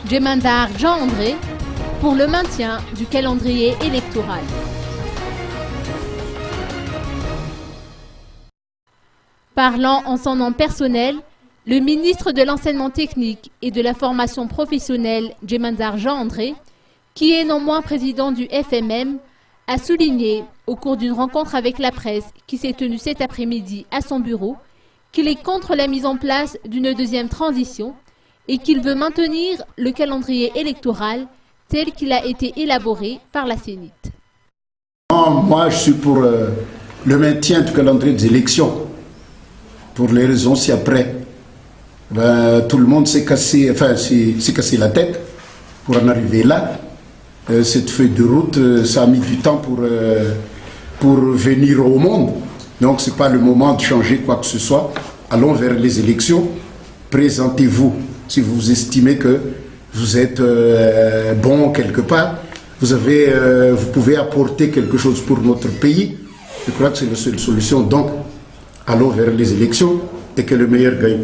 Djemandar Jean-André, pour le maintien du calendrier électoral. Parlant en son nom personnel, le ministre de l'Enseignement technique et de la formation professionnelle, Djemandar Jean-André, qui est non moins président du FMM, a souligné, au cours d'une rencontre avec la presse qui s'est tenue cet après-midi à son bureau, qu'il est contre la mise en place d'une deuxième transition et qu'il veut maintenir le calendrier électoral tel qu'il a été élaboré par la CENIT. Moi, je suis pour le maintien du calendrier des élections, pour les raisons ci-après. Tout le monde s'est cassé la tête pour en arriver là. Cette feuille de route, ça a mis du temps pour venir au monde. Donc, ce n'est pas le moment de changer quoi que ce soit. Allons vers les élections. Présentez-vous. Si vous estimez que vous êtes bon quelque part, vous pouvez apporter quelque chose pour notre pays. Je crois que c'est la seule solution. Donc, allons vers les élections et que le meilleur gagne.